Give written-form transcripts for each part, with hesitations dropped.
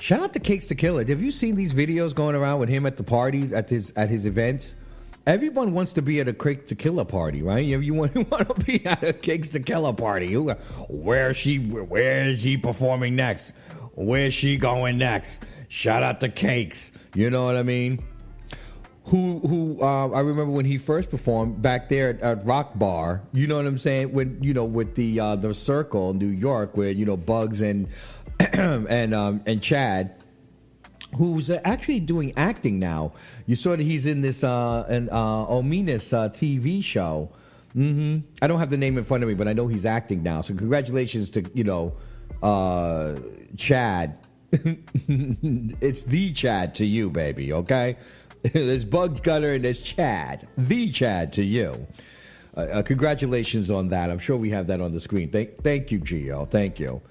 Shout out to Cakes to Killer. Have you seen these videos going around with him at the parties, at his events? Everyone wants to be at a Cakes to Killer party, right? You want to be at a Cakes to Killer party. Where is she performing next? Where's she going next? Shout out to Cakes. You know what I mean? I remember when he first performed back there at Rock Bar. You know what I'm saying? When with the Circle in New York, where Bugs and and Chad, who's actually doing acting now. You saw that he's in this Ominous TV show. I don't have the name in front of me, but I know he's acting now. So congratulations to Chad. It's the Chad to you, baby. Okay. There's Bugs Gunner and there's Chad. The Chad to you. Congratulations on that. I'm sure we have that on the screen. Thank you, Gio. Thank you.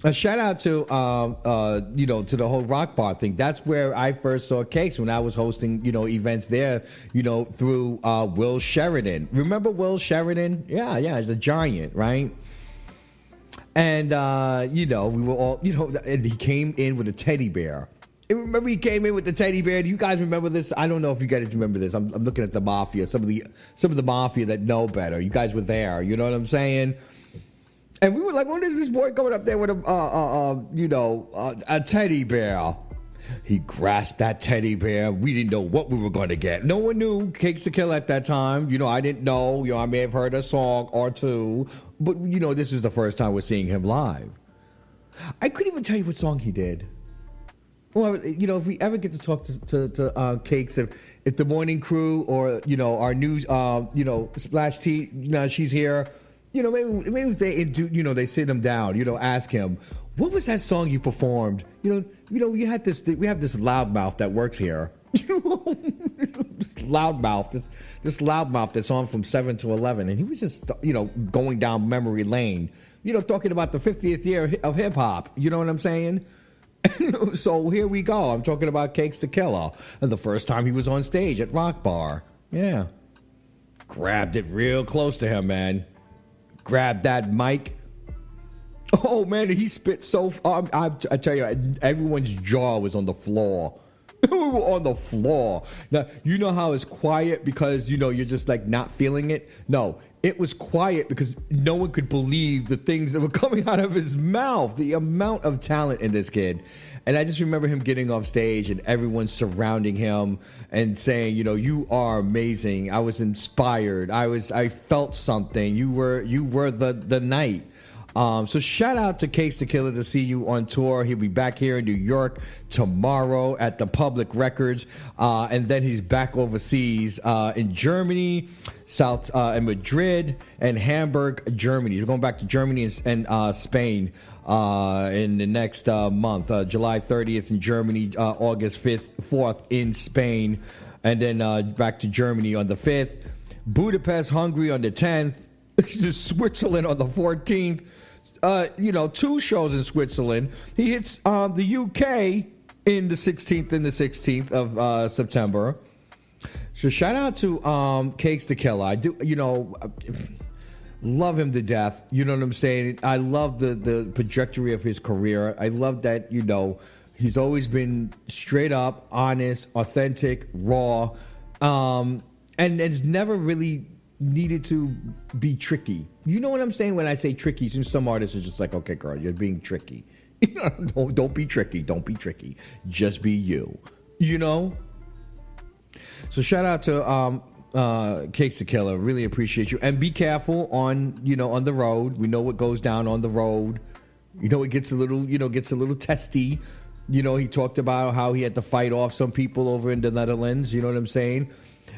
A shout out to to the whole Rock Bar thing. That's where I first saw Cakes, when I was hosting events there. Through Will Sheridan. Remember Will Sheridan? Yeah, the giant, right? And we were all and he came in with a teddy bear. And remember, he came in with the teddy bear. Do you guys remember this? I don't know if you guys remember this. I'm looking at the mafia. Some of the mafia that know better. You guys were there. You know what I'm saying? And we were like, "When is this boy coming up there with a teddy bear?" He grasped that teddy bear. We didn't know what we were going to get. No one knew Cakes to Kill at that time. I didn't know. I may have heard a song or two, but this was the first time we're seeing him live. I couldn't even tell you what song he did. Well, if we ever get to talk to Cakes, if the morning crew or our news, Splash T, she's here. Maybe if they they sit him down, ask him, what was that song you performed? We have this loudmouth that works here. This loudmouth that's on from 7 to 11, and he was just going down memory lane, talking about the 50th year of hip hop. You know what I'm saying? So here we go. I'm talking about Cakes to Killer, and the first time he was on stage at Rock Bar. Yeah, grabbed it real close to him, man. Grabbed that mic. Oh man, he spit so far. I tell you, everyone's jaw was on the floor. We were on the floor. Now, you know how it's quiet because, you're just like not feeling it? No, it was quiet because no one could believe the things that were coming out of his mouth, the amount of talent in this kid. And I just remember him getting off stage and everyone surrounding him and saying, you are amazing. I was inspired. I felt something. You were the night. So shout out to Cakes to Killer to see you on tour. He'll be back here in New York tomorrow at the Public Records. And then he's back overseas in Germany, in Madrid, and Hamburg, Germany. He's going back to Germany and Spain in the next month. July 30th in Germany, August 4th in Spain. And then back to Germany on the 5th. Budapest, Hungary on the 10th. Switzerland on the 14th. 2 shows in Switzerland. He hits the UK in the 16th of September. So shout out to Cakes to Killer. I do, love him to death. You know what I'm saying? I love the trajectory of his career. I love that, he's always been straight up, honest, authentic, raw, and it's never really needed to be tricky. You know what I'm saying when I say tricky? Some artists are just like, okay, girl, you're being tricky. Don't be tricky. Don't be tricky. Just be you. So shout out to Cakes to Killer. Really appreciate you. And be careful on the road. We know what goes down on the road. It gets a little testy. He talked about how he had to fight off some people over in the Netherlands. You know what I'm saying?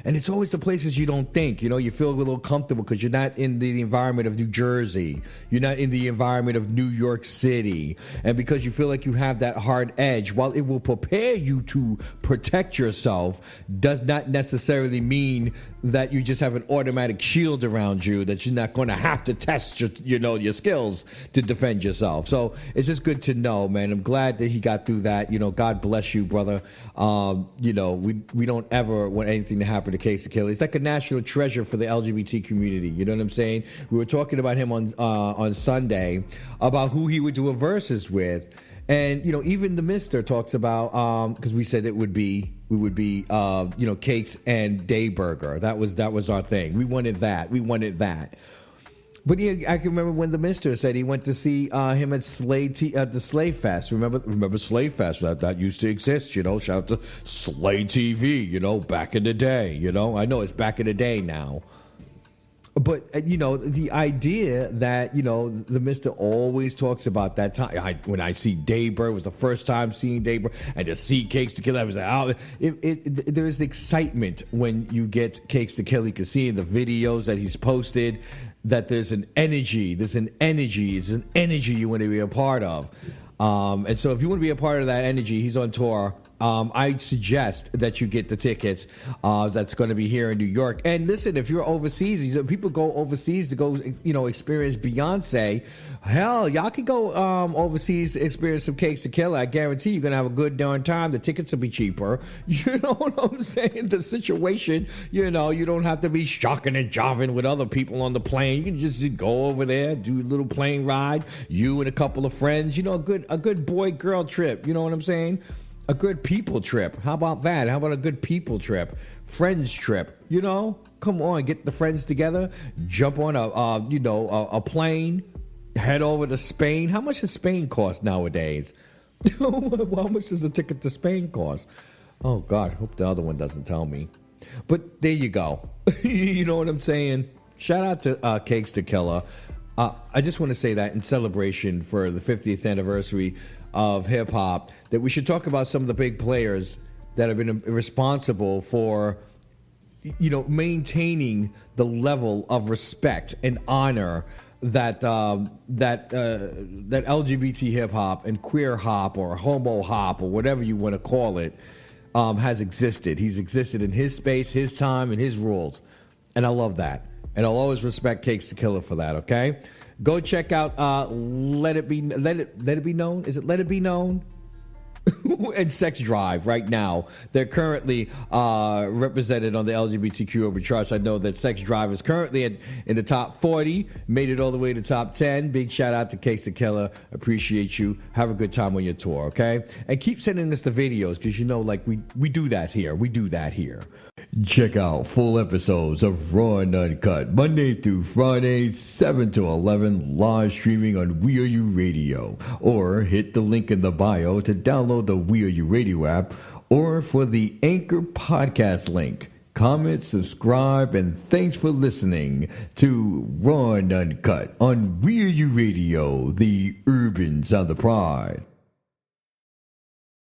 And it's always the places you don't think. You feel a little comfortable because you're not in the environment of New Jersey. You're not in the environment of New York City. And because you feel like you have that hard edge, while it will prepare you to protect yourself, does not necessarily mean that you just have an automatic shield around you, that you're not going to have to test your skills to defend yourself. So it's just good to know, man. I'm glad that he got through that. God bless you, brother. We don't ever want anything to happen to Cakes to Killer. He's like a national treasure for the LGBT community. You know what I'm saying? We were talking about him on Sunday about who he would do a versus with. And even the Mister talks about because we said we would be cakes and day burger. That was our thing. We wanted that. But I can remember when the Mister said he went to see him at the Slave Fest. Remember Slave Fest? That used to exist. Shout out to Slay TV. Back in the day. I know it's back in the day now. But the idea that the Mister always talks about that time. When I see Daybird, was the first time seeing Daybird, and to see Cakes to Kill, I was like, there's excitement when you get Cakes to Kill. You can see in the videos that he's posted that there's an energy. It's an energy you want to be a part of. And so if you want to be a part of that energy, he's on tour. I suggest that you get the tickets. That's going to be here in New York. And listen, if you're overseas, people go overseas to go, experience Beyonce. Hell, y'all can go overseas to experience some Cakes to Kill. I guarantee you're going to have a good darn time. The tickets will be cheaper. You know what I'm saying? The situation, you don't have to be shocking and jiving with other people on the plane. You can just go over there, do a little plane ride. You and a couple of friends. A good boy-girl trip. You know what I'm saying? A good people trip. How about that? How about a good people trip? Friends trip. Come on, get the friends together. Jump on a plane. Head over to Spain. How much does Spain cost nowadays? How much does a ticket to Spain cost? Oh, God. Hope the other one doesn't tell me. But there you go. You know what I'm saying? Shout out to Cakes to Killer. I just want to say that in celebration for the 50th anniversary of hip-hop, that we should talk about some of the big players that have been responsible for, maintaining the level of respect and honor that LGBT hip-hop and queer hop or homo hop or whatever you want to call it has existed. He's existed in his space, his time, and his rules. And I love that. And I'll always respect Cakes to Killer for that, okay? Go check out Let It Be Known. Is it Let It Be Known? And Sex Drive right now. They're currently represented on the LGBTQ over charts. I know that Sex Drive is currently in the top 40, made it all the way to top 10. Big shout out to Cakes to Killer. Appreciate you. Have a good time on your tour, okay? And keep sending us the videos because we do that here. We do that here. Check out full episodes of Raw and Uncut Monday through Friday, 7 to 11, live streaming on We Are You Radio. Or hit the link in the bio to download the We Are You Radio app, or for the Anchor podcast link. Comment, subscribe, and thanks for listening to Raw and Uncut on We Are You Radio, the Urban Sound of Pride.